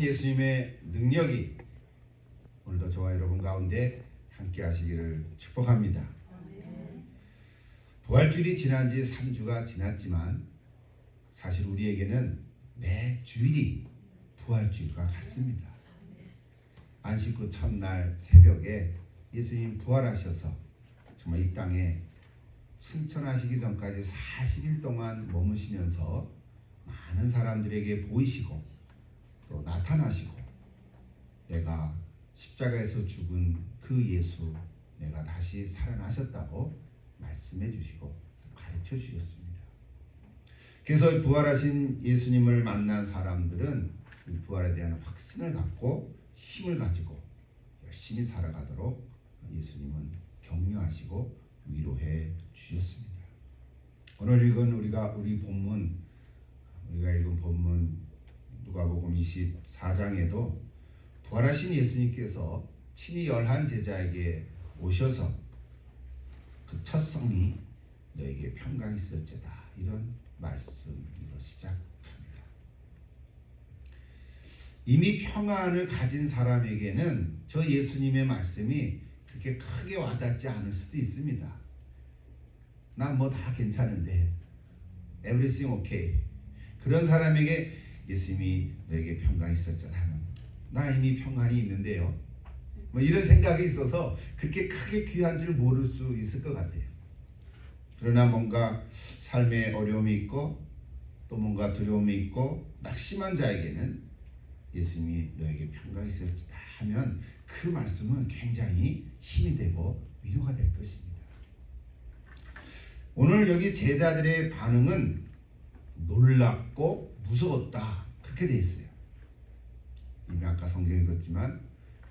예수님의 능력이 오늘도 저와 여러분 가운데 함께 하시기를 축복합니다. 부활주일이 지난 지 3주가 지났지만 사실 우리에게는 매 주일이 부활주일과 같습니다. 안식구 첫날 새벽에 예수님 부활하셔서 정말 이 땅에 승천하시기 전까지 40일 동안 머무시면서 많은 사람들에게 보이시고 또 나타나시고 내가 십자가에서 죽은 그 예수 내가 다시 살아나셨다고 말씀해 주시고 가르쳐 주셨습니다. 그래서 부활하신 예수님을 만난 사람들은 이 부활에 대한 확신을 갖고 힘을 가지고 열심히 살아가도록 예수님은 격려하시고 위로해 주셨습니다. 오늘 읽은 우리 본문 우리가 읽은 본문 누가복음 24장에도 부활하신 예수님께서 친히 11 제자에게 오셔서 그 첫 성이 너에게 평강이 있을지다 이런 말씀으로 시작합니다. 이미 평안을 가진 사람에게는 저 예수님의 말씀이 그렇게 크게 와닿지 않을 수도 있습니다. 난 뭐 다 괜찮은데 everything okay 그런 사람에게 예수님이 너에게 평강이 있을지다 하면 나 이미 평안이 있는데요 뭐 이런 생각이 있어서 그렇게 크게 귀한 줄 모를 수 있을 것 같아요. 그러나 뭔가 삶에 어려움이 있고 또 뭔가 두려움이 있고 낙심한 자에게는 예수님이 너에게 평강이 있을지다 하면 그 말씀은 굉장히 힘이 되고 위로가 될 것입니다. 오늘 여기 제자들의 반응은 놀랍고 무서웠다 그렇게 되어 있어요. 이미 아까 성경 읽었지만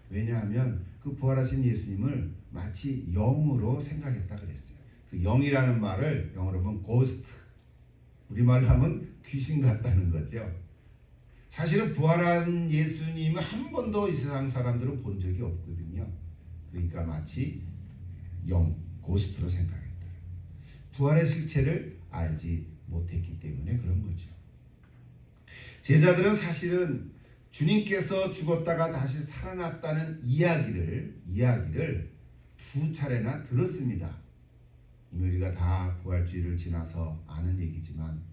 왜냐하면 그 부활하신 예수님을 마치 영으로 생각했다 그랬어요. 그 영이라는 말을 영어로 보면 ghost, 우리말로 하면 귀신 같다는 거죠. 사실은 부활한 예수님은 한 번도 이 세상 사람들은 본 적이 없거든요. 그러니까 마치 영, 고스트로 생각했다. 부활의 실체를 알지 못했기 때문에 그런 거죠. 제자들은 사실은 주님께서 죽었다가 다시 살아났다는 이야기를 두 차례나 들었습니다. 이미 우리가 다 부활주일을 지나서 아는 얘기지만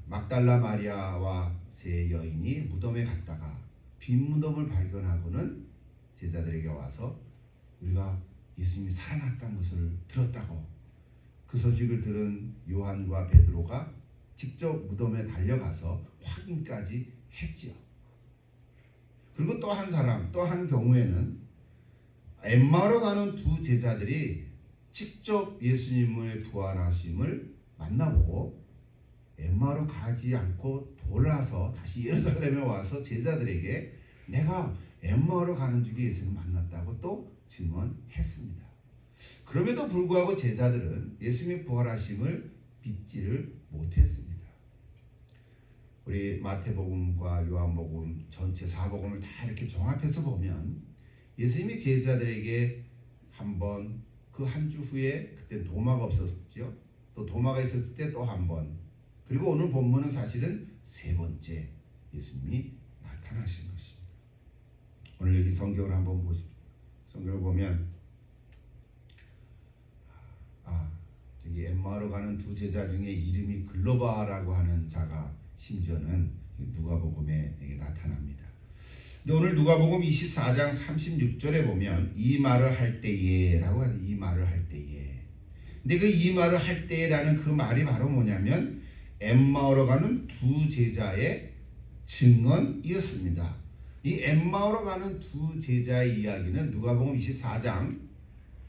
막달라 마리아와 세 여인이 무덤에 갔다가 빈 무덤을 발견하고는 제자들에게 와서 우리가 예수님이 살아났다는 것을 들었다고 그 소식을 들은 요한과 베드로가 직접 무덤에 달려가서 확인까지 했지요. 그리고 또 한 사람, 또 한 경우에는 엠마오로 가는 두 제자들이 직접 예수님의 부활하심을 만나보고 엠마오로 가지 않고 돌아서 다시 예루살렘에 와서 제자들에게 내가 엠마오로 가는 중에 예수님을 만났다고 또 증언했습니다. 그럼에도 불구하고 제자들은 예수님의 부활하심을 믿지를 못했습니다. 우리 마태복음과 요한복음 전체 4복음을 다 이렇게 종합해서 보면 예수님이 제자들에게 한번 그 한 주 후에 그때 도마가 없었죠. 또 도마가 있었을 때 또 한 번 그리고 오늘 본문은 사실은 세 번째 예수님이 나타나신 것입니다. 오늘 여기 성경을 한번 보십시오. 성경을 보면 저기 엠마오로 가는 두 제자 중에 이름이 글로바라고 하는 자가 심지어는 누가복음에 나타납니다. 근데 오늘 누가복음 24장 36절에 보면 이 말을 할 때에 라고 하죠. 이 말을 할 때에. 근데 그 이 말을 할 때라는 그 말이 바로 뭐냐면 엠마오로 가는 두 제자의 증언이었습니다. 이 엠마오로 가는 두 제자의 이야기는 누가복음 24장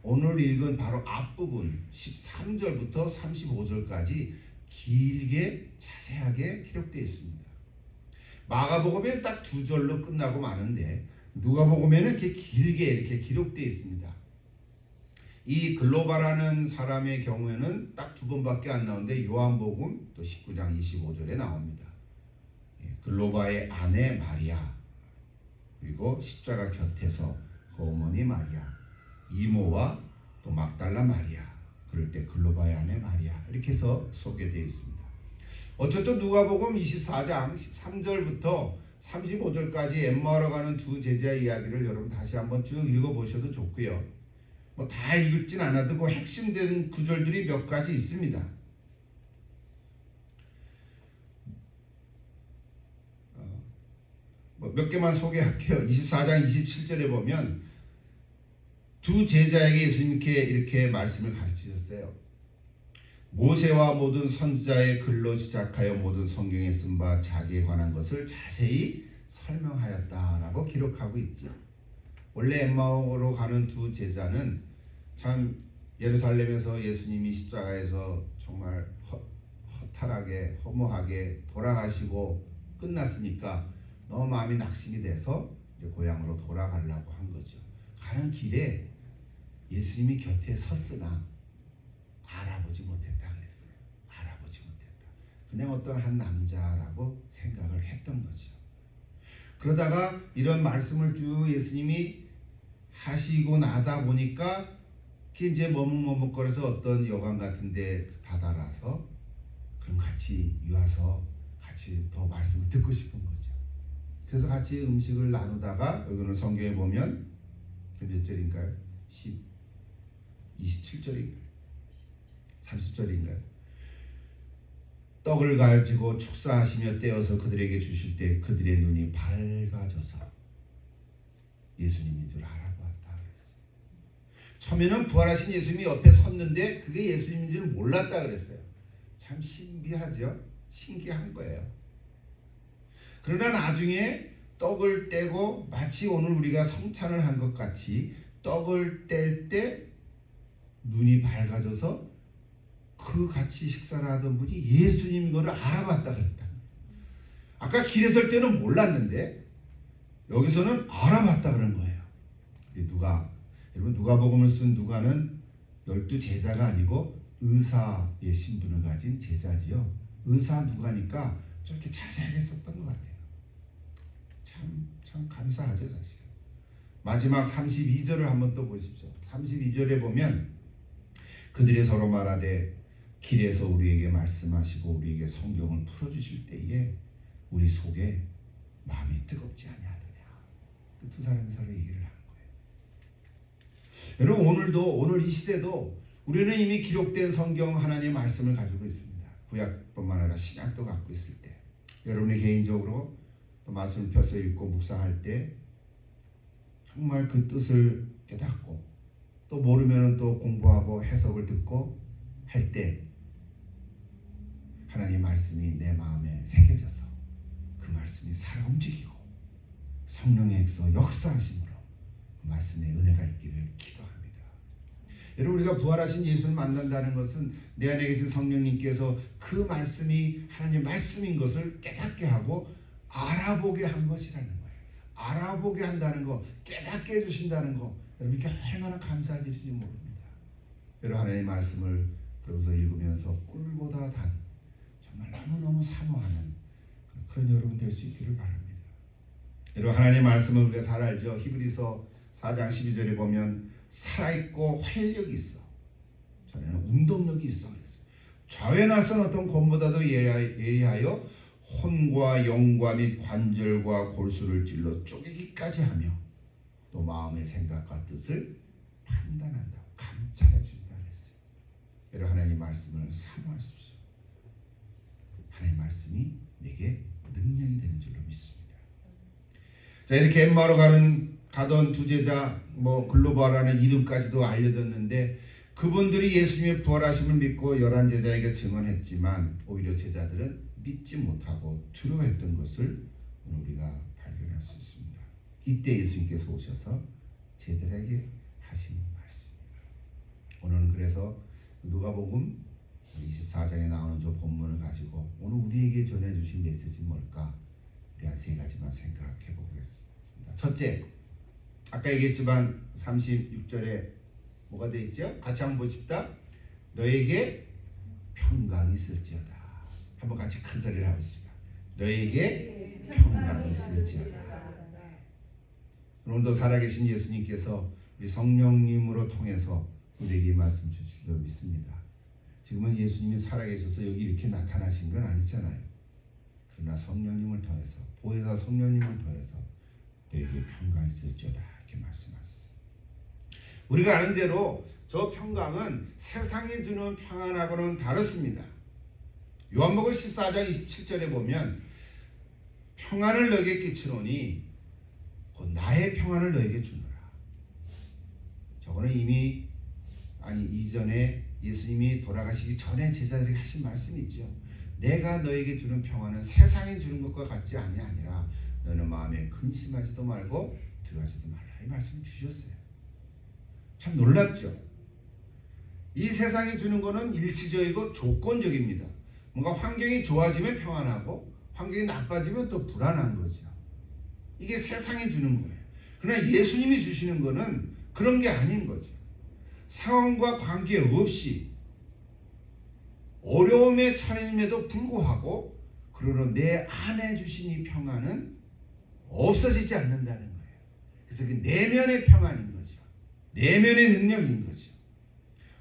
오늘 읽은 바로 앞부분 13절부터 35절까지 길게 자세하게 기록되어 있습니다. 마가복음에는 딱 2절로 끝나고 마는데 누가복음에는 이렇게 길게 이렇게 기록되어 있습니다. 이 글로바라는 사람의 경우에는 딱 2번밖에 안 나오는데 요한복음 또 19장 25절에 나옵니다. 글로바의 아내 마리아 그리고 십자가 곁에서 그 어머니 마리아 이모와 또 막달라 마리아 그럴 때 글로바의 아내 마리아 이렇게 해서 소개되어 있습니다. 어쨌든 누가복음 24장 13절부터 35절까지 엠마오로 가는 두 제자의 이야기를 여러분 다시 한번 쭉 읽어보셔도 좋고요. 뭐 다 읽진 않아도 그 핵심된 구절들이 몇 가지 있습니다. 몇 개만 소개할게요. 24장 27절에 보면 두 제자에게 예수님께 이렇게 말씀을 가르치셨어요. 모세와 모든 선지자의 글로 시작하여 모든 성경에 쓴 바 자기에 관한 것을 자세히 설명하였다라고 기록하고 있죠. 원래 엠마오로 가는 두 제자는 참 예루살렘에서 예수님이 십자가에서 정말 허탈하게 허무하게 돌아가시고 끝났으니까 너무 마음이 낙심이 돼서 이제 고향으로 돌아가려고 한 거죠. 가는 길에 예수님이 곁에 섰으나 알아보지 못했다 그랬어요. 알아보지 못했다. 그냥 어떤 한 남자라고 생각을 했던 거죠. 그러다가 이런 말씀을 쭉 예수님이 하시고 나다 보니까 이제 머뭇머뭇거려서 어떤 여관 같은데 다다라서 그럼 같이 와서 같이 더 말씀을 듣고 싶은 거죠. 그래서 같이 음식을 나누다가 여기는 성경에 보면 몇 절인가요? 27절인가요? 30절인가요? 떡을 가지고 축사하시며 떼어서 그들에게 주실 때 그들의 눈이 밝아져서 예수님인 줄 알아보았다 그랬어요. 처음에는 부활하신 예수님이 옆에 섰는데 그게 예수님인 줄 몰랐다 그랬어요. 참 신비하죠? 신기한 거예요. 그러나 나중에 떡을 떼고 마치 오늘 우리가 성찬을 한 것 같이 떡을 뗄 때 눈이 밝아져서 그 같이 식사를 하던 분이 예수님인 것을 알아봤다 그랬다. 아까 길에 설 때는 몰랐는데 여기서는 알아봤다 그런 거예요. 여러분 누가복음을 쓴 누가는 12제자가 아니고 의사의 신분을 가진 제자지요. 의사 누가니까 저렇게 자세하게 썼던 것 같아요. 참 감사하죠 사실. 마지막 32절을 한번 또 보십시오. 32절에 보면 그들이 서로 말하되 길에서 우리에게 말씀하시고 우리에게 성경을 풀어주실 때에 우리 속에 마음이 뜨겁지 아니하더냐. 그 두 사람이 서로 얘기를 하는 거예요. 여러분 오늘 이 시대도 우리는 이미 기록된 성경 하나님의 말씀을 가지고 있습니다. 구약뿐만 아니라 신약도 갖고 있을 때 여러분이 개인적으로 또 말씀을 펴서 읽고 묵상할 때 정말 그 뜻을 깨닫고 또 모르면 또 공부하고 해석을 듣고 할 때 하나님의 말씀이 내 마음에 새겨져서 그 말씀이 살아 움직이고 성령에서 역사하심으로 그 말씀에 은혜가 있기를 기도합니다. 여러분 우리가 부활하신 예수를 만난다는 것은 내 안에 계신 성령님께서 그 말씀이 하나님의 말씀인 것을 깨닫게 하고 알아보게 한 것이라는 거예요. 알아보게 한다는 거, 깨닫게 해주신다는 거 여러분께 얼마나 감사하실지 모릅니다. 여러분 하나님의 말씀을 그러면서 읽으면서 꿀보다 단 정말 너무너무 사모하는 그런 여러분 될 수 있기를 바랍니다. 여러분 하나님의 말씀을 우리가 잘 알죠. 히브리서 4장 12절에 보면 살아있고 활력이 있어. 전에는 운동력이 있어 그랬어요. 좌우에 나선 어떤 검보다도 예리하여 혼과 영과 및 관절과 골수를 찔러 쪼개기까지 하며 또 마음의 생각과 뜻을 판단한다. 감찰해 준다 그랬어요. 여러분 하나님의 말씀을 사모하십시오. 하나님의 말씀이 내게 능력이 되는 줄로 믿습니다. 자 이렇게 엠마오로 가던 두 제자 글로바라는 이름까지도 알려졌는데 그분들이 예수님의 부활하심을 믿고 11제자에게 증언했지만 오히려 제자들은 믿지 못하고 두려워했던 것을 오늘 우리가 발견할 수 있습니다. 이때 예수님께서 오셔서 제자들에게 하신 말씀입니다. 오늘은 그래서 누가복음 24장에 나오는 저 본문을 가지고 오늘 우리에게 전해주신 메시지는 뭘까? 우리 한 세 가지만 생각해 보겠습니다. 첫째, 아까 얘기했지만 36절에 뭐가 되어 있죠? 같이 한번 보십시다. 너에게 평강이 있을지어다. 한번 같이 큰 소리를 하겠습니다. 너에게 평강이 있을지어다. 오늘도 살아계신 예수님께서 우리 성령님으로 통해서 우리에게 말씀 주실 줄 믿습니다. 지금은 예수님이 살아계셔서 여기 이렇게 나타나신 건 아니잖아요. 그러나 성령님을 통해서 보혜사 성령님을 통해서 너에게 평강이 있을지어다 이렇게 말씀하셨어요. 우리가 아는 대로 저 평강은 세상이 주는 평안하고는 다릅니다. 요한복음 14장 27절에 보면 평안을 너에게 끼치노니 곧 나의 평안을 너에게 주노라. 저거는 이미 이전에 예수님이 돌아가시기 전에 제자들에게 하신 말씀이죠. 내가 너에게 주는 평안은 세상이 주는 것과 같지 아니라 너는 마음에 근심하지도 말고 두려워하지도 말라 이 말씀을 주셨어요. 참 놀랍죠. 이 세상이 주는 것은 일시적이고 조건적입니다. 뭔가 환경이 좋아지면 평안하고 환경이 나빠지면 또 불안한 거죠. 이게 세상이 주는 거예요. 그러나 예수님이 주시는 것은 그런 게 아닌 거죠. 상황과 관계없이 어려움에 처임에도 불구하고 그러나 내 안에 주신 이 평안은 없어지지 않는다는 거예요. 그래서 그 내면의 평안인 거죠. 내면의 능력인 거죠.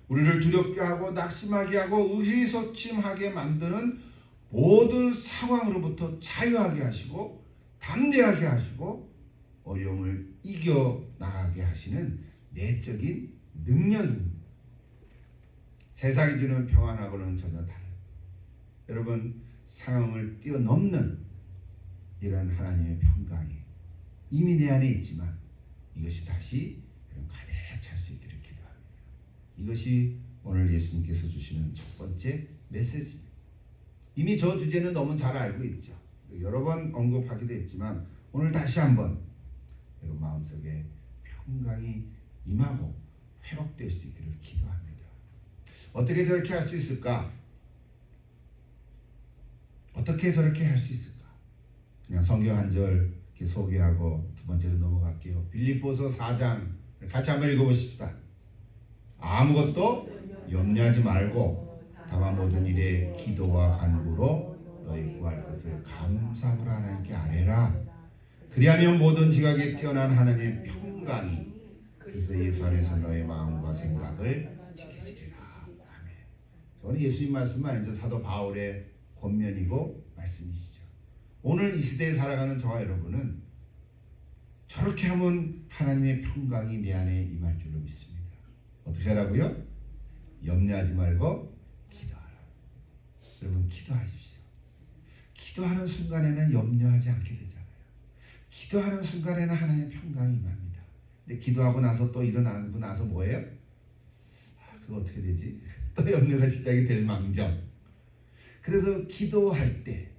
우리를 두렵게 하고 낙심하게 하고 의기소침하게 만드는 모든 상황으로부터 자유하게 하시고 담대하게 하시고 어려움을 이겨나가게 하시는 내적인 능력입니다. 세상이 주는 평안하고는 전혀 다른 여러분 상황을 뛰어넘는 이런 하나님의 평강이 이미 내 안에 있지만 이것이 다시 가득 찰 수 있기를 기도합니다. 이것이 오늘 예수님께서 주시는 첫 번째 메시지입니다. 이미 저 주제는 너무 잘 알고 있죠. 여러 번 언급하기도 했지만 오늘 다시 한번 여러분 마음속에 평강이 임하고 회복될 수 있기를 기도합니다. 어떻게 저렇게 할 수 있을까? 어떻게 저렇게 할 수 있을까? 그냥 성경 한 절 소개하고 두 번째로 넘어갈게요. 빌립보서 4장 같이 한번 읽어보십시다. 아무것도 염려하지 말고 다만 모든 일에 기도와 간구로 너희 구할 것을 감사함으로 하나님께 아뢰라. 그리하면 모든 지각에 뛰어난 하나님의 평강이 그리스도 예수 안에서 너의 마음과 생각을 지키시리라. 아멘. 저는 예수님 말씀은 아니죠. 사도 바울의 권면이고 말씀이시죠. 오늘 이 시대에 살아가는 저와 여러분은 저렇게 하면 하나님의 평강이 내 안에 임할 줄로 믿습니다. 어떻게 하라고요? 염려하지 말고 기도하라. 여러분 기도하십시오. 기도하는 순간에는 염려하지 않게 되잖아요. 기도하는 순간에는 하나님의 평강이 임합니다. 근데 기도하고 나서 또 일어나고 나서 뭐예요? 그거 어떻게 되지? 또 염려가 시작이 될 망정. 그래서 기도할 때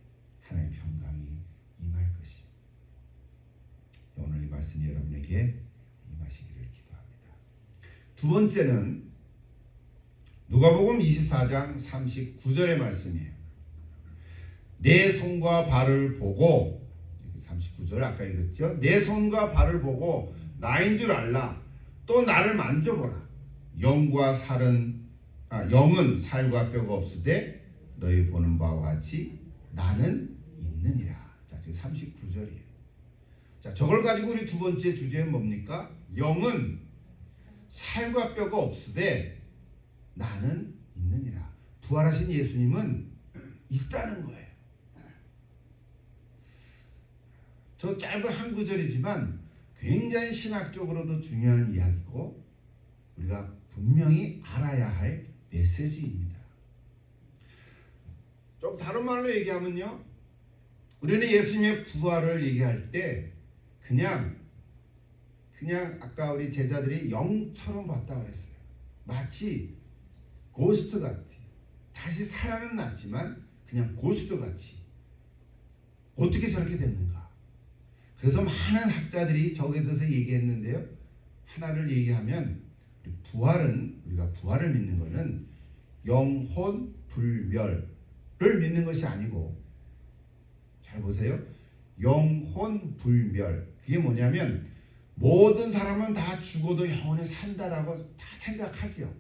하나님의 평강이 임할 것이. 오늘 이 말씀이 여러분에게 임하시기를 기도합니다. 두 번째는 누가복음 24장 39절의 말씀이에요. 내 손과 발을 보고 39절 아까 읽었죠? 내 손과 발을 보고 나인 줄 알라. 또 나를 만져보라. 영은 살과 뼈가 없으되 너희 보는 바와 같이 나는 있느니라. 자, 지금 39절이에요. 자, 저걸 가지고 우리 두 번째 주제는 뭡니까? 영은 살과 뼈가 없으되 나는 있느니라. 부활하신 예수님은 있다는 거예요. 저 짧은 한 구절이지만 굉장히 신학적으로도 중요한 이야기고 우리가 분명히 알아야 할 메시지입니다. 좀 다른 말로 얘기하면요, 우리는 예수님의 부활을 얘기할 때 그냥 아까 우리 제자들이 영처럼 봤다 그랬어요. 마치 고스트 같이, 다시 살아는 났지만 그냥 고스트 같이. 어떻게 저렇게 됐는가? 그래서 많은 학자들이 저기에 대해서 얘기했는데요, 하나를 얘기하면 우리가 부활을 믿는 것은 영혼 불멸을 믿는 것이 아니고, 잘 보세요. 영혼 불멸. 그게 뭐냐면 모든 사람은 다 죽어도 영원히 산다라고 다 생각하죠.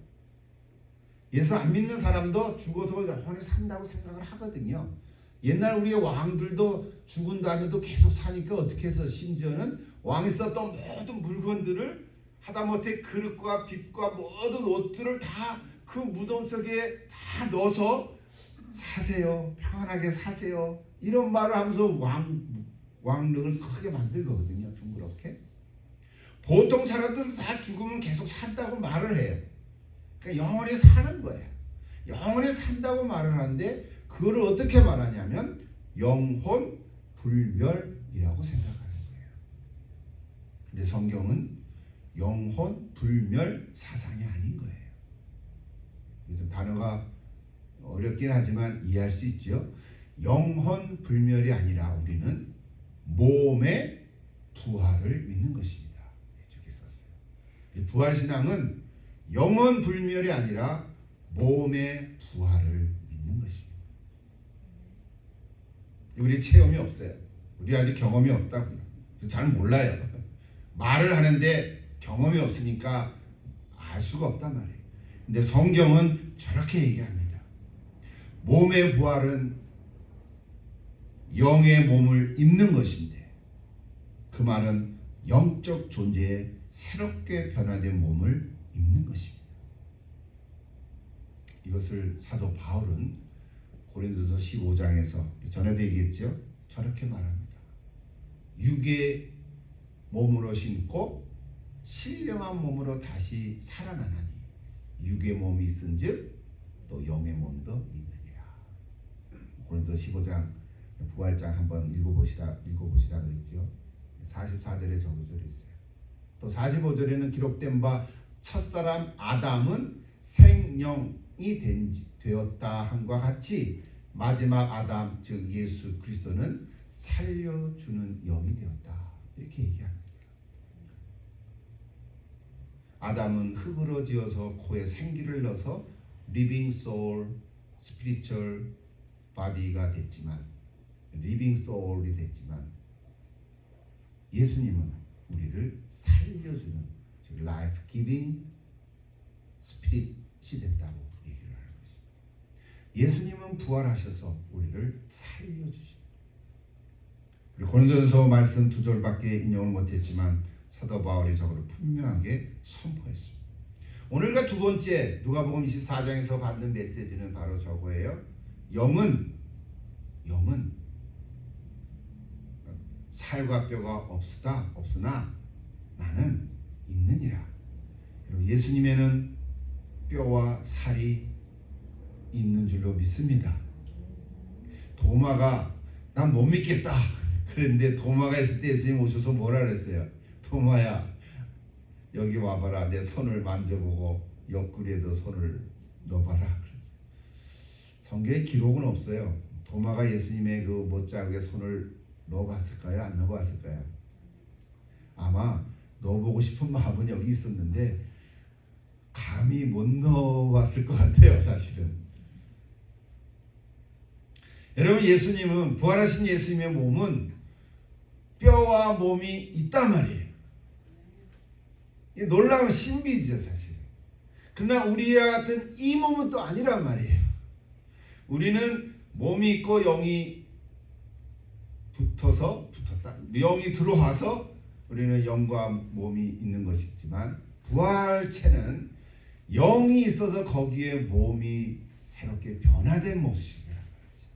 예수 안 믿는 사람도 죽어서 영원히 산다고 생각을 하거든요. 옛날 우리의 왕들도 죽은 다음에도 계속 사니까 어떻게 해서 심지어는 왕이 썼던 모든 물건들을 하다못해 그릇과 빗과 모든 옷들을 다 그 무덤 속에 다 넣어서 사세요. 평안하게 사세요. 이런 말을 하면서 왕릉을 크게 만들거든요. 둥그렇게. 보통 사람들은 다 죽으면 계속 산다고 말을 해요. 그러니까 영원히 사는 거예요. 영원히 산다고 말을 하는데 그거를 어떻게 말하냐면 영혼 불멸이라고 생각하는 거예요. 근데 성경은 영혼 불멸 사상이 아닌 거예요. 그래서 단어가 어렵긴 하지만 이해할 수 있죠. 영혼 불멸이 아니라 우리는 몸의 부활을 믿는 것입니다. 이렇게 썼어요. 부활신앙은 영혼 불멸이 아니라 몸의 부활을 믿는 것입니다. 우리 체험이 없어요. 우리 아직 경험이 없다고요. 잘 몰라요. 말을 하는데 경험이 없으니까 알 수가 없단 말이에요. 근데 성경은 저렇게 얘기합니다. 몸의 부활은 영의 몸을 입는 것인데 그 말은 영적 존재에 새롭게 변화된 몸을 입는 것입니다. 이것을 사도 바울은 고린도서 15장에서 전에도 얘기했죠. 저렇게 말합니다. 육의 몸으로 신고 신령한 몸으로 다시 살아나나니 육의 몸이 있은즉 또 영의 몸도 있느니라. 고린도서 15장 부활장 한번 읽어보시라 그랬죠. 44절에 저 구절이 있어요. 또 45절에는 기록된 바 첫사람 아담은 생령이 되었다 함과 같이 마지막 아담 즉 예수 그리스도는 살려주는 영이 되었다. 이렇게 얘기합니다. 아담은 흙으로 지어서 코에 생기를 넣어서 living soul, spiritual body가 됐지만 living soul이 됐지만 예수님은 우리를 살려주는 즉 life giving spirit이 됐다고 얘기를 하는 것입니다. 예수님은 부활하셔서 우리를 살려주십니다. 그리고 고린도전서 말씀 2절밖에 인용을 못했지만 사도 바울이 저거를 분명하게 선포했습니다. 오늘과 두 번째 누가복음 24장에서 받는 메시지는 바로 저거예요. 영은 살과 뼈가 없으나 나는 있느니라. 예수님에는 뼈와 살이 있는 줄로 믿습니다. 도마가 난 못 믿겠다 그랬는데 도마가 있을 때 예수님 오셔서 뭐라 그랬어요? 도마야 여기 와봐라. 내 손을 만져보고 옆구리에도 손을 넣어봐라 그랬어요. 성경에 기록은 없어요. 도마가 예수님의 그 못자국에 손을 넣어봤을까요? 안 넣어봤을까요? 아마 넣어보고 싶은 마음은 여기 있었는데 감히 못 넣어봤을 것 같아요. 사실은 여러분 예수님은 부활하신 예수님의 몸은 뼈와 몸이 있단 말이에요. 놀라운 신비죠 사실. 그러나 우리와 같은 이 몸은 또 아니란 말이에요. 우리는 몸이 있고 영이 붙었다. 영이 들어와서 우리는 영과 몸이 있는 것이지만 부활체는 영이 있어서 거기에 몸이 새롭게 변화된 모습이라는 거죠.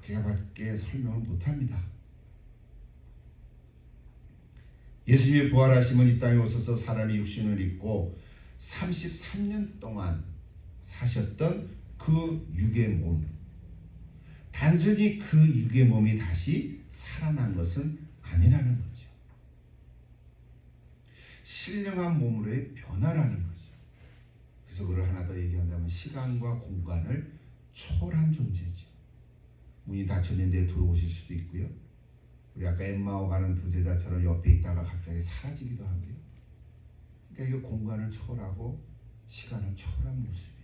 그렇게밖에 설명을 못합니다. 예수님의 부활하심은 이 땅에 오셔서 사람이 육신을 입고 33년 동안 사셨던 그 육의 몸, 단순히 그 육의 몸이 다시 살아난 것은 아니라는 거죠. 신령한 몸으로의 변화라는 거죠. 그래서 그걸 하나 더 얘기한다면 시간과 공간을 초월한 존재죠. 문이 닫혔는데 들어오실 수도 있고요. 우리 아까 엠마오 가는 두 제자처럼 옆에 있다가 갑자기 사라지기도 하고요. 그러니까 이게 공간을 초월하고 시간을 초월한 모습이에요.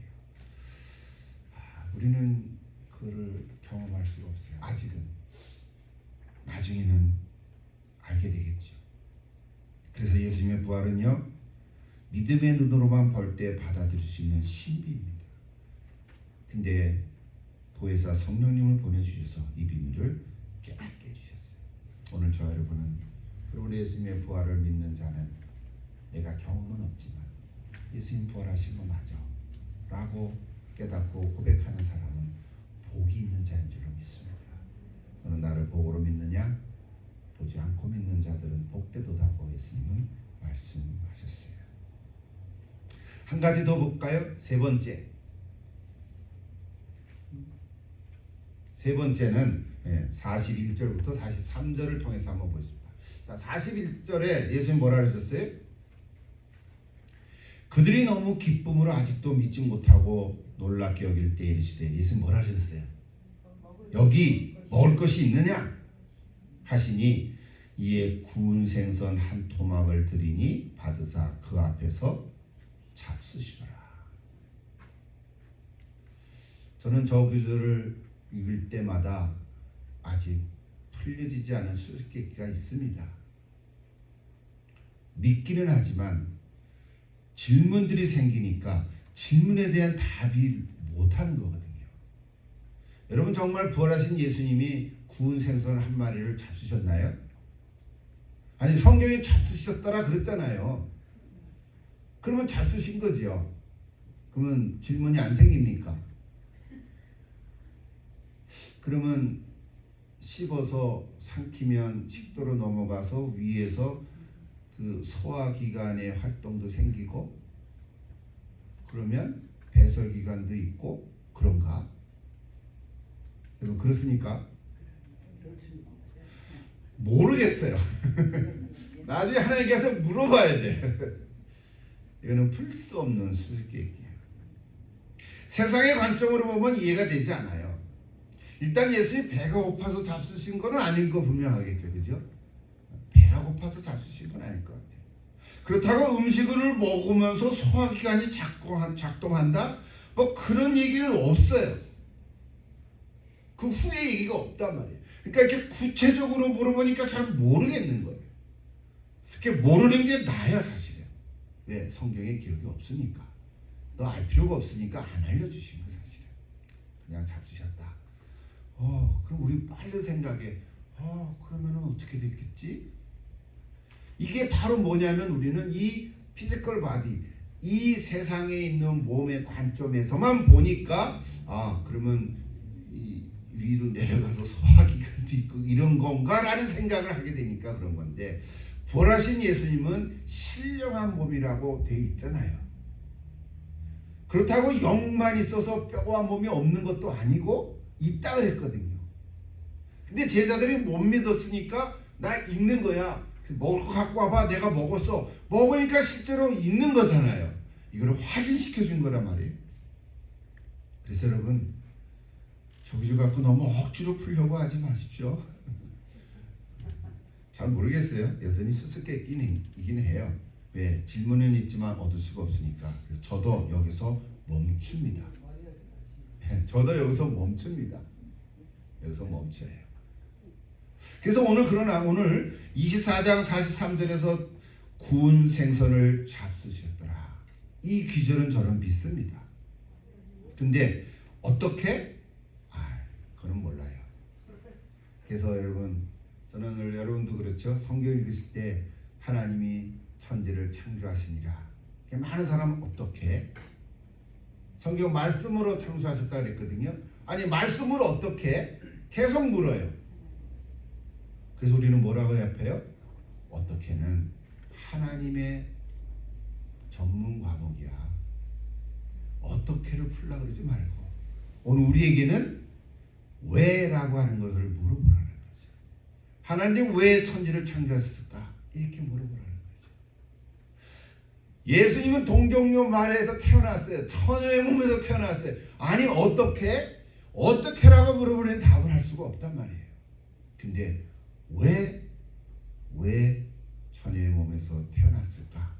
우리는 그를 경험할 수가 없어요. 아직은. 나중에는 알게 되겠죠. 그래서 예수님의 부활은요, 믿음의 눈으로만 볼 때 받아들일 수 있는 신비입니다. 근데 보혜사 성령님을 보내주셔서 이 비밀을 깨닫게 해주셨어요. 오늘 저와 여러분은 우리 예수님의 부활을 믿는 자는 내가 경험은 없지만 예수님 부활하신 거 맞아 라고 깨닫고 고백하는 사람은 복이 있는 자인 줄로 믿습니다. 너는 나를 복으로 믿느냐? 보지 않고 믿는 자들은 복되도다고 예수님은 말씀하셨어요. 한 가지 더 볼까요? 세 번째는 41절부터 43절을 통해서 한번 보겠습니다. 자, 41절에 예수님 뭐라 그러셨어요? 그들이 너무 기쁨으로 아직도 믿지 못하고 놀랍게 여길 때 이르시되, 예수님 뭐라 그러셨어요? 여기 먹을 것이 있느냐 하시니 이에 구운 생선 한 토막을 드리니 받으사 그 앞에서 잡수시더라. 저는 저 구절을 읽을 때마다 아직 풀려지지 않은 수수께끼가 있습니다. 믿기는 하지만 질문들이 생기니까 질문에 대한 답이 못하는 거거든요. 여러분, 정말 부활하신 예수님이 구운 생선 한 마리를 잡수셨나요? 아니, 성경에 잡수셨더라 그랬잖아요. 그러면 잡수신 거죠. 그러면 질문이 안 생깁니까? 그러면 씹어서 삼키면 식도로 넘어가서 위에서 그 소화기관의 활동도 생기고, 그러면 배설기관도 있고 그런가? 여러분, 그렇습니까? 모르겠어요. 나중에 하나님께서 물어봐야 돼. 이거는 풀 수 없는 수수께끼예요. 세상의 관점으로 보면 이해가 되지 않아요. 일단 예수님 배가 고파서 잡수신 건 아닌 거 분명하겠죠, 그죠? 배가 고파서 잡수신 건 아닐 것 같아요. 그렇다고 음식을 먹으면서 소화기관이 작동한다? 뭐 그런 얘기는 없어요. 그 후에 얘기가 없단 말이에요. 그러니까 이렇게 구체적으로 물어보니까 잘 모르겠는 거예요. 이렇게 모르는 게 나야 사실은. 왜? 성경에 기록이 없으니까. 너 알 필요가 없으니까 안 알려주신 거 사실은. 그냥 잡수셨다. 그럼 우리 빨리 생각해. 그러면은 어떻게 됐겠지? 이게 바로 뭐냐면, 우리는 이 피지컬 바디, 이 세상에 있는 몸의 관점에서만 보니까 그러면 이 위로 내려가서 소화기관도 있고 이런 건가라는 생각을 하게 되니까 그런 건데, 부활하신 예수님은 신령한 몸이라고 돼 있잖아요. 그렇다고 영만 있어서 뼈와 몸이 없는 것도 아니고 있다 그랬거든요. 근데 제자들이 못 믿었으니까 나 있는 거야. 먹을 거 갖고 와봐. 내가 먹었어. 먹으니까 실제로 있는 거잖아요. 이걸 확인시켜 준 거란 말이에요. 그래서 여러분, 저기서 갖고 너무 억지로 풀려고 하지 마십시오. 잘 모르겠어요. 여전히 수수께끼이긴 해요. 왜? 질문은 있지만 얻을 수가 없으니까. 그래서 저도 여기서 멈춥니다. 저도 여기서 멈춥니다. 여기서 멈춰요. 그래서 오늘 24장 43절에서 구운 생선을 잡수셨더라. 이 귀절은 저는 믿습니다. 근데 어떻게? 그건 몰라요. 그래서 여러분, 저는 오늘 여러분도 그렇죠. 성경 읽으실 때 하나님이 천지를 창조하시니라. 많은 사람은 어떻게? 성경 말씀으로 창조하셨다 그랬거든요. 아니, 말씀으로 어떻게? 계속 물어요. 그래서 우리는 뭐라고 해요? 어떻게는 하나님의 전문 과목이야. 어떻게를 풀라 그러지 말고 오늘 우리에게는 왜라고 하는 것을 물어보라는 거죠. 하나님 왜 천지를 창조하셨을까? 이렇게 물어보라는 거죠. 예수님은 동정녀 말에서 태어났어요. 처녀의 몸에서 태어났어요. 아니, 어떻게라고 물어보면 답을 할 수가 없단 말이에요. 근데 왜 처녀의 몸에서 태어났을까?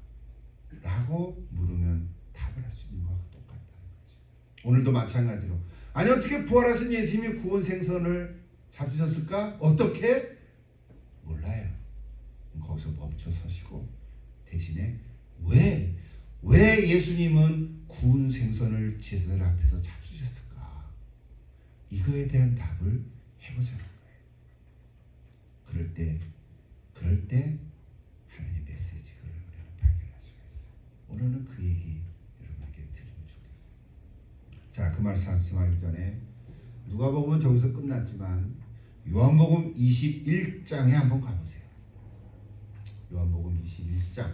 라고 물으면 답을 할 수 있는 것과 똑같다는 거죠. 오늘도 마찬가지로, 아니, 어떻게 부활하신 예수님이 구운 생선을 잡수셨을까? 어떻게? 몰라요. 거기서 멈춰 서시고 대신에 왜 예수님은 구운 생선을 제자들 앞에서 잡수셨을까? 이거에 대한 답을 해보자는 거예요. 그럴 때 하나님의 메시지를 우리는 발견할 수가 있어요. 오늘은 그 얘기 여러분에게 드리면 좋겠어요. 자, 말씀하기 전에 누가복음은 저기서 끝났지만 요한복음 21장에 한번 가보세요. 요한복음 21장.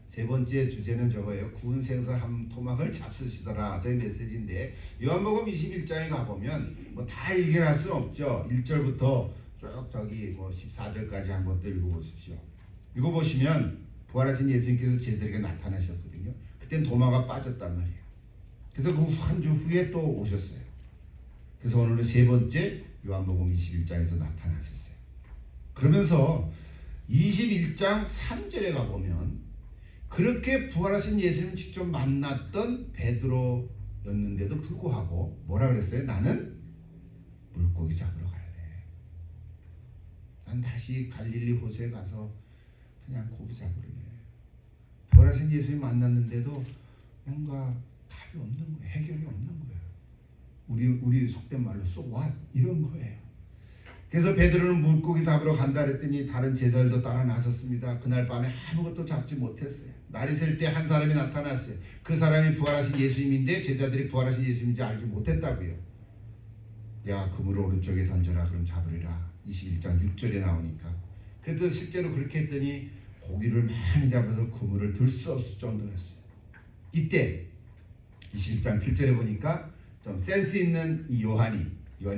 세 번째 주제는 저거예요. 구운 생선 한 토막을 잡수시더라. 저희 메시지인데 요한복음 21장에 가보면 뭐 다 얘기할 수는 없죠. 1절부터 쭉 저기 뭐 14절까지 한번 또 읽어보십시오. 읽어보시면 부활하신 예수님께서 제자들에게 나타나셨거든요. 그땐 도마가 빠졌단 말이에요. 그래서 그 한 주 후에 또 오셨어요. 그래서 오늘은 세 번째 요한복음 21장에서 나타나셨어요. 그러면서 21장 3절에 가보면 그렇게 부활하신 예수님 직접 만났던 베드로였는데도 불구하고 뭐라 그랬어요? 나는 물고기 잡으러 갈래. 난 다시 갈릴리 호수에 가서 그냥 고기 잡으러 해. 부활하신 예수님 만났는데도 뭔가 답이 없는 거예요. 해결이 없는 거예요. 우리 속된 말로 so what? 이런 거예요. 그래서 베드로는 물고기 잡으러 간다 그랬더니 다른 제자들도 따라 나섰습니다. 그날 밤에 아무것도 잡지 못했어요. 날이 셀 때 한 사람이 나타났어요. 그 사람이 부활하신 예수님인데 제자들이 부활하신 예수님인지 알지 못했다고요. 야, 그물을 오른쪽에 던져라. 그럼 잡으리라. 21장 6절에 나오니까. 그래도 실제로 그렇게 했더니 고기를 많이 잡아서 그물을 들 수 없을 정도였어요. 이때 21장 7절에 보니까 좀 센스 있는 이 요한이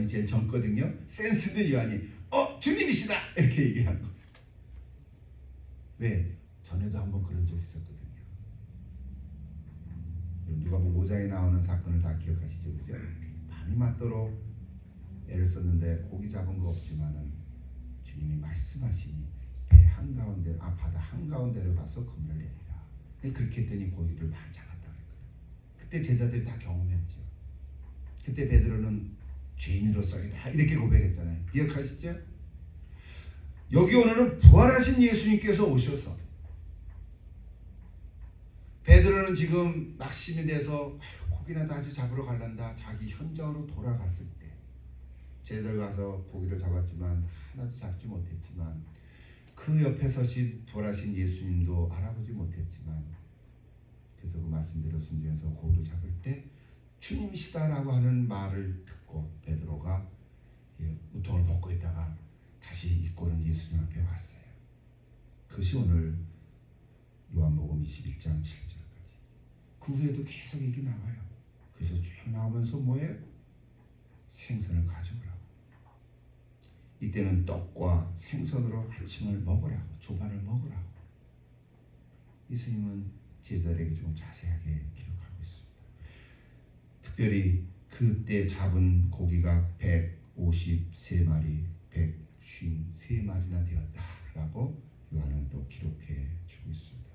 제일 젊거든요. 센스 있는 요한이 주님이시다 이렇게 얘기한 거예요. 왜? 전에도 한번 그런 적 있었거든요. 누가복음 5장에 나오는 사건을 다 기억하시죠? 그죠? 밤이 맞도록 애를 썼는데 고기 잡은 거 없지만은 주님이 말씀하시니 배 한가운데 바다 한가운데로 가서 그물을 내리라. 그렇게 했더니 고기를 많이 잡았다 그랬거든요. 그때 제자들이 다 경험했죠. 그때 베드로는 죄인으로서이다 이렇게 고백했잖아요. 기억하시죠? 여기 오늘은 부활하신 예수님께서 오셔서 베드로는 지금 낙심이 돼서 고기나 다시 잡으러 갈란다. 자기 현장으로 돌아갔을 때 제자들 가서 고기를 잡았지만 하나도 잡지 못했지만 그 옆에 서신 부활하신 예수님도 알아보지 못했지만 그래서 그 말씀대로 순종해서 고기를 잡을 때 주님이시다라고 하는 말을 듣고 베드로가 우통을 벗고 있다가 다시 입고는 예수님 앞에 왔어요. 그것이 오늘 요한복음 21장 7절까지. 그 후에도 계속 얘기 나와요. 그래서 쭉 나오면서 뭐예요? 생선을 가져오라고. 이때는 떡과 생선으로 아침을 먹으라고, 조반을 먹으라고. 예수님은 제자들에게 좀 자세하게 기록하고 있습니다. 특별히 그때 잡은 고기가 153마리, 153마리나 되었다라고 요한은 또 기록해 주고 있습니다.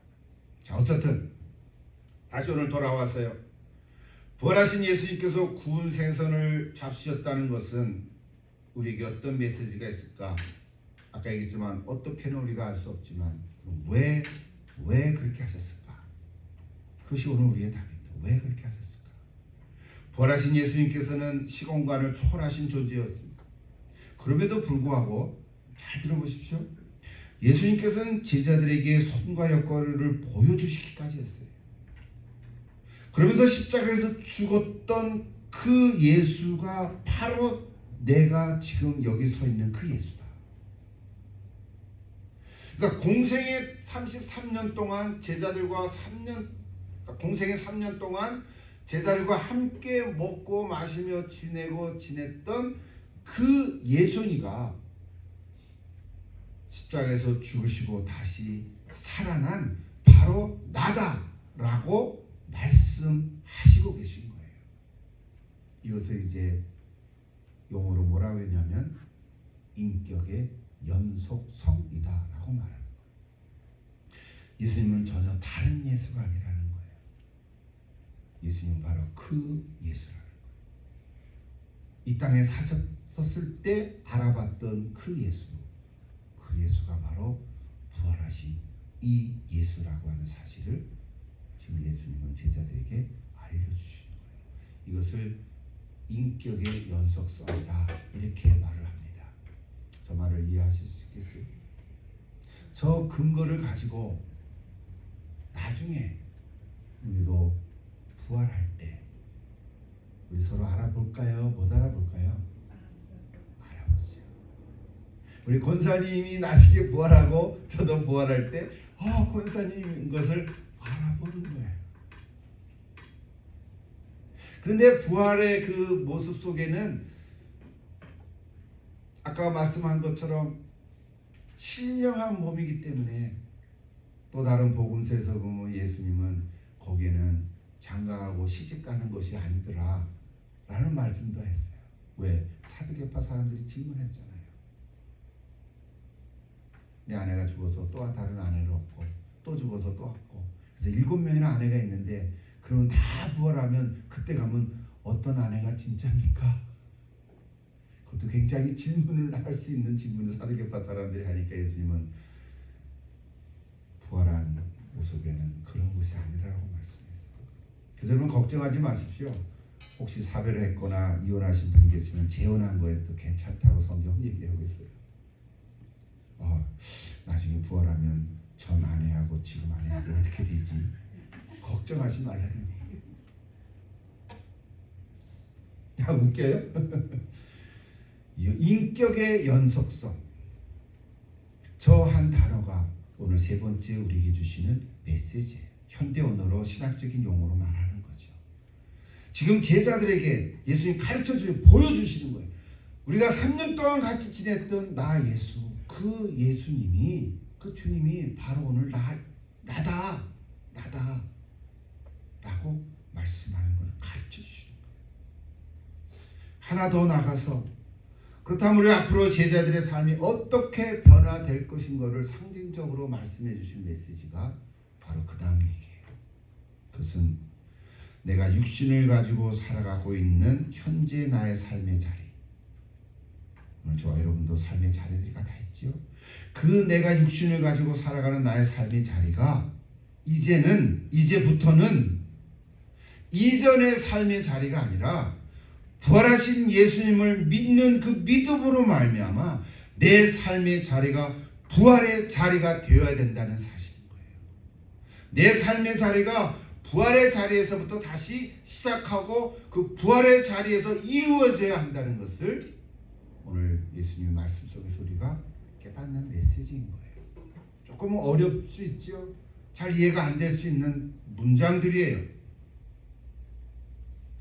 자, 어쨌든 다시 오늘 돌아왔어요. 부활하신 예수님께서 구운 생선을 잡수셨다는 것은 우리에게 어떤 메시지가 있을까? 아까 얘기했지만 어떻게는 우리가 알 수 없지만 왜 그렇게 하셨을까? 그것이 오늘 우리의 답입니다. 왜 그렇게 하셨을까? 부활하신 예수님께서는 시공간을 초월하신 존재였습니다. 그럼에도 불구하고 잘 들어보십시오. 예수님께서는 제자들에게 손과 여과를 보여주시기까지 했어요. 그러면서 십자가에서 죽었던 그 예수가 바로 내가 지금 여기 서 있는 그 예수다. 그러니까 공생의 33년 동안 제자들과 공생의 3년 동안 제자들과 함께 먹고 마시며 지냈던 그 예수니가 십자가에서 죽으시고 다시 살아난 바로 나다라고 말씀하시고 계신 거예요. 이것을 이제 용어로 뭐라고 했냐면 인격의 연속성이다라고 말합니다. 예수님은 전혀 다른 예수가 아니라는 거예요. 예수님은 바로 그 예수라는 거예요. 이 땅에 사셨을 때 알아봤던 그 예수, 그 예수가 바로 부활하신 이 예수라고 하는 사실을 지금 예수님은 제자들에게 알려주시는 거예요. 이것을 인격의 연속성이다 이렇게 말을 합니다. 저 말을 이해하실 수 있겠어요? 저 근거를 가지고 나중에 우리도 부활할 때 우리 서로 알아볼까요? 못 알아볼까요? 알아보세요. 우리 권사님이 나시게 부활하고 저도 부활할 때 권사님인 것을 알아보는 거예요. 그런데 부활의 그 모습 속에는 아까 말씀한 것처럼 신령한 몸이기 때문에 또 다른 복음서에서 보면 예수님은 거기에는 장가하고 시집가는 것이 아니더라 라는 말씀도 했어요. 왜? 사두개파 사람들이 질문했잖아요. 내 아내가 죽어서 또 다른 아내를 얻고 또 죽어서 또 얻고 그래서 7명이나 아내가 있는데 그러면 다 부활하면 그때 가면 어떤 아내가 진짜입니까? 그것도 굉장히 질문을 할 수 있는 질문을 사두개파 사람들이 하니까 예수님은 부활한 모습에는 그런 것이 아니라고 말씀했어요. 그래서 여러분 걱정하지 마십시오. 혹시 사별을 했거나 이혼하신 분이 계시면 재혼한 거에도 괜찮다고 성경은 얘기하고 있어요. 나중에 부활하면 전 아내하고 지금 아내하고 어떻게 되지? 걱정하지 말라는 얘기예요. 웃겨요? 인격의 연속성. 저 한 단어가 오늘 세 번째 우리에게 주시는 메시지예요. 현대 언어로 신학적인 용어로 말하는 거죠. 지금 제자들에게 예수님 가르쳐주시고 보여주시는 거예요. 우리가 3년 동안 같이 지냈던 나 예수, 그 예수님이, 그 주님이 바로 오늘 나다 라고 말씀하는 걸 가르쳐주시는 거예요. 하나 더 나가서 그렇다면 우리 앞으로 제자들의 삶이 어떻게 변화될 것인가를 상징적으로 말씀해 주신 메시지가 바로 그 다음 얘기예요. 그것은 내가 육신을 가지고 살아가고 있는 현재 나의 삶의 자리. 오늘 저와 여러분도 삶의 자리들이 다 있죠. 그 내가 육신을 가지고 살아가는 나의 삶의 자리가 이제부터는 이전의 삶의 자리가 아니라 부활하신 예수님을 믿는 그 믿음으로 말미암아 내 삶의 자리가 부활의 자리가 되어야 된다는 사실인 거예요. 내 삶의 자리가 부활의 자리에서부터 다시 시작하고 그 부활의 자리에서 이루어져야 한다는 것을 오늘 예수님의 말씀 속에서 우리가 깨닫는 메시지인 거예요. 조금 어려울 수 있죠. 잘 이해가 안 될 수 있는 문장들이에요.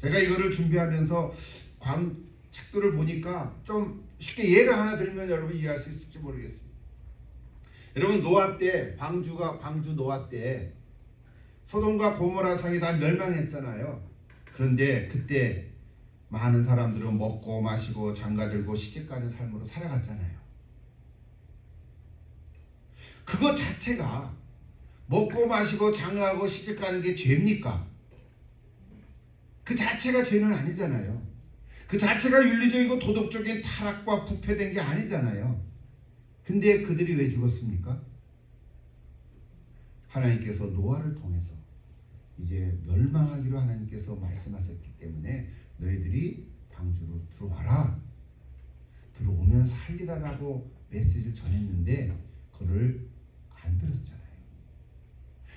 제가 이거를 준비하면서 책들을 보니까 좀 쉽게 예를 하나 들면 여러분 이해할 수 있을지 모르겠어요. 여러분 노아 때 광주 노아 때 소돔과 고모라 성이 다 멸망했잖아요. 그런데 그때 많은 사람들은 먹고 마시고 장가들고 시집가는 삶으로 살아갔잖아요. 그것 자체가 먹고 마시고 장가하고 시집가는 게 죄입니까? 그 자체가 죄는 아니잖아요. 그 자체가 윤리적이고 도덕적인 타락과 부패된 게 아니잖아요. 근데 그들이 왜 죽었습니까? 하나님께서 노아를 통해서 이제 멸망하기로 하나님께서 말씀하셨기 때문에 너희들이 방주로 들어와라. 들어오면 살리라라고 메시지를 전했는데 그를 안 들었잖아요.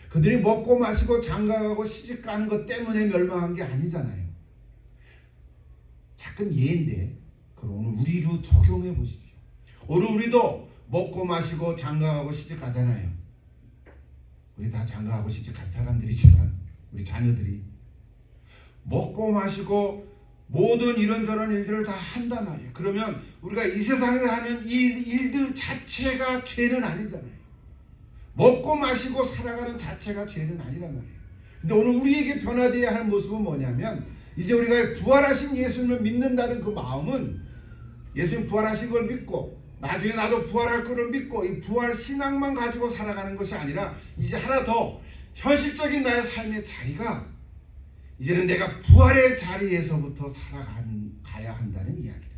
그들이 먹고 마시고 장가가고 시집가는 것 때문에 멸망한 게 아니잖아요. 작은 예인데 그걸 오늘 우리로 적용해 보십시오. 오늘 우리도 먹고 마시고 장가가고 시집가잖아요. 우리 다 장가가고 시집간 사람들이지만 우리 자녀들이 먹고 마시고 모든 이런저런 일들을 다 한단 말이에요. 그러면 우리가 이 세상에서 하는 이 일들 자체가 죄는 아니잖아요. 먹고 마시고 살아가는 자체가 죄는 아니란 말이에요. 근데 오늘 우리에게 변화되어야 할 모습은 뭐냐면 이제 우리가 부활하신 예수님을 믿는다는 그 마음은 예수님 부활하신 걸 믿고 나중에 나도 부활할 거를 믿고 이 부활 신앙만 가지고 살아가는 것이 아니라 이제 하나 더 현실적인 나의 삶의 자리가 이제는 내가 부활의 자리에서부터 살아가야 한다는 이야기예요.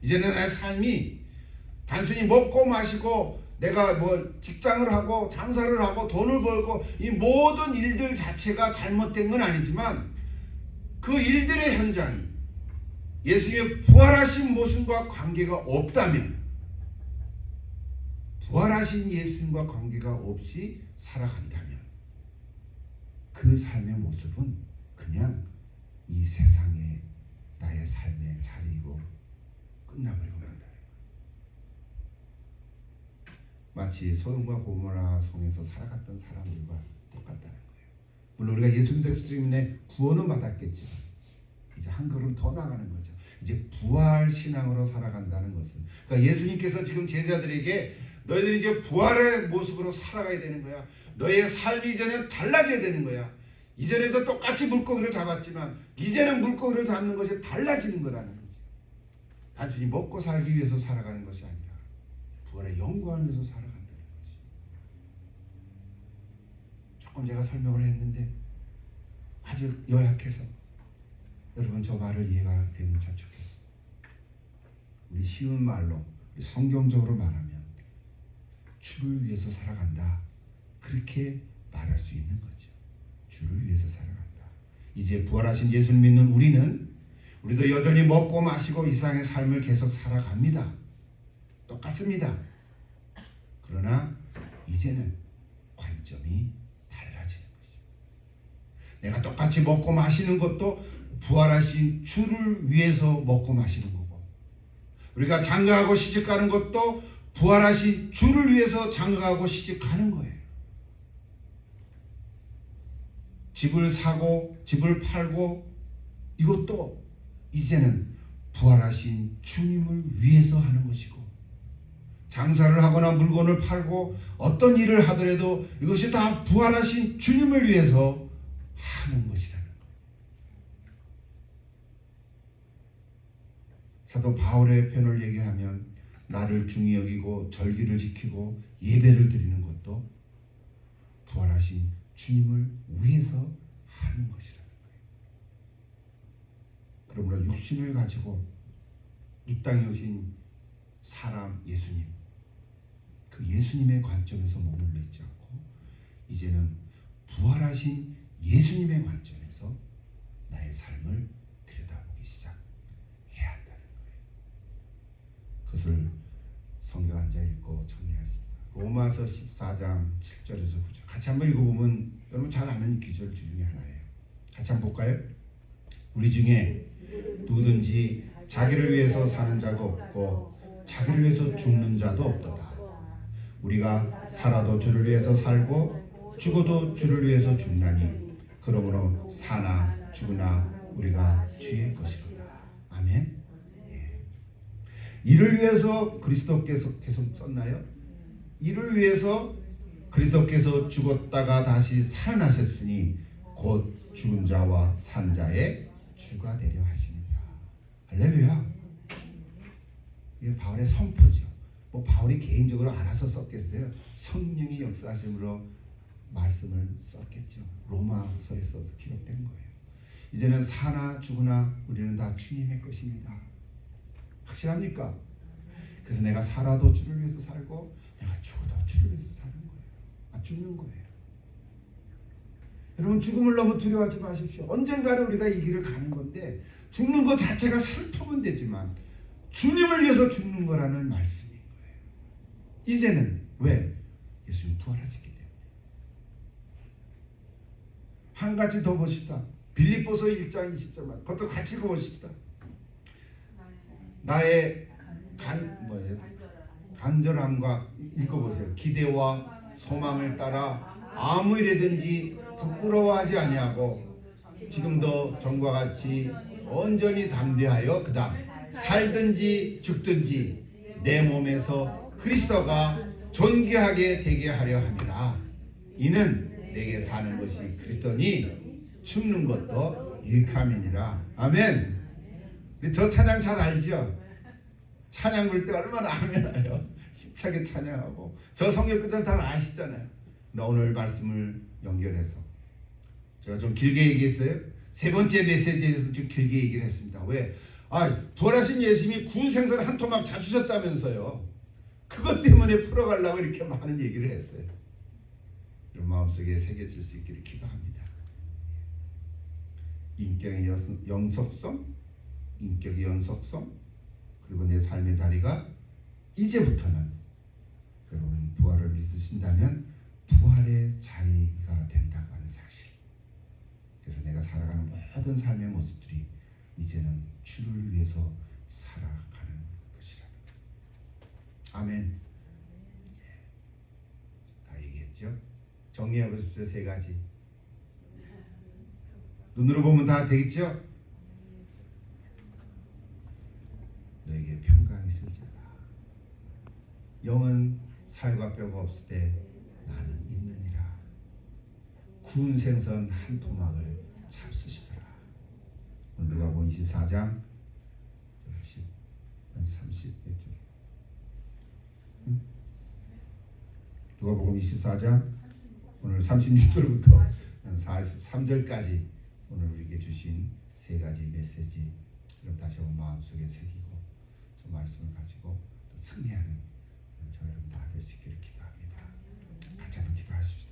이제는 나의 삶이 단순히 먹고 마시고 내가 뭐 직장을 하고 장사를 하고 돈을 벌고 이 모든 일들 자체가 잘못된 건 아니지만 그 일들의 현장이 예수님의 부활하신 모습과 관계가 없다면 부활하신 예수님과 관계가 없이 살아간다면 그 삶의 모습은 그냥 이 세상에 나의 삶의 자리이고 끝나버리고 만다. 마치 소돔과 고모라 성에서 살아갔던 사람들과 똑같다는 거예요. 물론 우리가 예수 때문에 구원은 받았겠지만 이제 한 걸음 더 나가는 거죠. 이제 부활 신앙으로 살아간다는 것은, 그러니까 예수님께서 지금 제자들에게 너희들이 이제 부활의 모습으로 살아가야 되는 거야. 너의 삶이 이제는 달라져야 되는 거야. 이전에도 똑같이 물고기를 잡았지만 이제는 물고기를 잡는 것이 달라지는 거라는 거죠. 단순히 먹고 살기 위해서 살아가는 것이 아니라 부활의 영광을 위해서 살아간다는 거지. 조금 제가 설명을 했는데 아주 요약해서 여러분 저 말을 이해가 되면 참 좋겠어요. 우리 쉬운 말로 성경적으로 말하면 주를 위해서 살아간다, 그렇게 말할 수 있는 거죠. 주를 위해서 살아간다. 이제 부활하신 예수를 믿는 우리도 여전히 먹고 마시고 이 세상의 삶을 계속 살아갑니다. 똑같습니다. 그러나 이제는 관점이 달라지는 것이죠. 내가 똑같이 먹고 마시는 것도 부활하신 주를 위해서 먹고 마시는 거고, 우리가 장가가고 시집가는 것도 부활하신 주를 위해서 장가가고 시집가는 거예요. 집을 사고 집을 팔고 이것도 이제는 부활하신 주님을 위해서 하는 것이고, 장사를 하거나 물건을 팔고 어떤 일을 하더라도 이것이 다 부활하신 주님을 위해서 하는 것이라는 거예요. 사도 바울의 편을 얘기하면 나를 중히 여기고 절기를 지키고 예배를 드리는 것도 부활하신 주님을 위해서 하는 것이라는 거예요. 그러므로 육신을 가지고 이 땅에 오신 사람 예수님, 그 예수님의 관점에서 머물러 있지 않고 이제는 부활하신 예수님의 관점에서 나의 삶을 들여다보기 시작해야 한다는 거예요. 그것을 성경 앉아 읽고 정리하십니다. 로마서 14장 7절에서 9절 같이 한번 읽어보면 여러분 잘 아는 기절 중에 하나예요. 같이 한번 볼까요? 우리 중에 누구든지 자기를 위해서 사는 자가 없고 자기를 위해서 죽는 자도 없도다. 우리가 살아도 주를 위해서 살고 죽어도 주를 위해서 죽나니 그러므로 사나 죽으나 우리가 주의 것이로다. 아멘. 예. 이를 위해서 그리스도께서 계속 썼나요? 이를 위해서 그리스도께서 죽었다가 다시 살아나셨으니 곧 죽은 자와 산 자의 주가 되려 하시니라. 할렐루야. 이게 바울의 선포죠. 뭐 바울이 개인적으로 알아서 썼겠어요? 성령이 역사하심으로 말씀을 썼겠죠. 로마서에 써서 기록된 거예요. 이제는 사나 죽으나 우리는 다 주님의 것입니다. 확실합니까? 그래서 내가 살아도 주를 위해서 살고 내가 죽어도 주를 위해서 사는 거예요. 죽는 거예요. 여러분 죽음을 너무 두려워하지 마십시오. 언젠가는 우리가 이 길을 가는 건데 죽는 것 자체가 슬프면 되지만 주님을 위해서 죽는 거라는 말씀인 거예요. 이제는 왜? 예수님 부활하셨기 때문에. 한 가지 더 보십시다. 빌립보서 1장 20절 그것도 같이 읽어보십시다. 나의 간절함과 읽어보세요. 기대와 소망을 따라 아무 일에든지 부끄러워하지 아니하고 지금도 전과 같이 온전히 담대하여 그다음 살든지 죽든지 내 몸에서 그리스도가 존귀하게 되게 하려 함이라. 이는 내게 사는 것이 그리스도니 죽는 것도 유익함이니라. 아멘. 저 찬양 잘 알죠? 찬양 부를 때 얼마나 아멘해요. 힘차게 찬양하고 저 성경 끝을 다 아시잖아요. 오늘 말씀을 연결해서 제가 좀 길게 얘기했어요. 세 번째 메시지에서 좀 길게 얘기를 했습니다. 왜? 부활하신 예수님이 구원 생선을 한 토막 잡수셨다면서요. 그것 때문에 풀어가려고 이렇게 많은 얘기를 했어요. 여러분 마음속에 새겨질 수 있기를 기도합니다. 인격의 영속성, 인격의 연속성, 그리고 내 삶의 자리가 이제부터는 여러분 부활을 믿으신다면 부활의 자리가 된다고 하는 사실. 그래서 내가 살아가는 모든 삶의 모습들이 이제는 주를 위해서 살아가는 것이라. 아멘. 다 얘기했죠? 정리해 보십시오. 세 가지. 눈으로 보면 다 되겠죠? 너에게 평강이 있을지어다. 영은 살과 뼈가 없을 때 나는 있느니라. 구운 생선 한 토막을 잡수시더라. 누가복음 24장 30 누가복음 24장 오늘 36절부터 43절까지 오늘 우리에게 주신 세 가지 메시지 여러분 다시 한번 마음속에 새기고 저 말씀을 가지고 또 승리하는 저 여러분 다 될 수 있기를 기도합니다. 같이 한번 기도하십시오.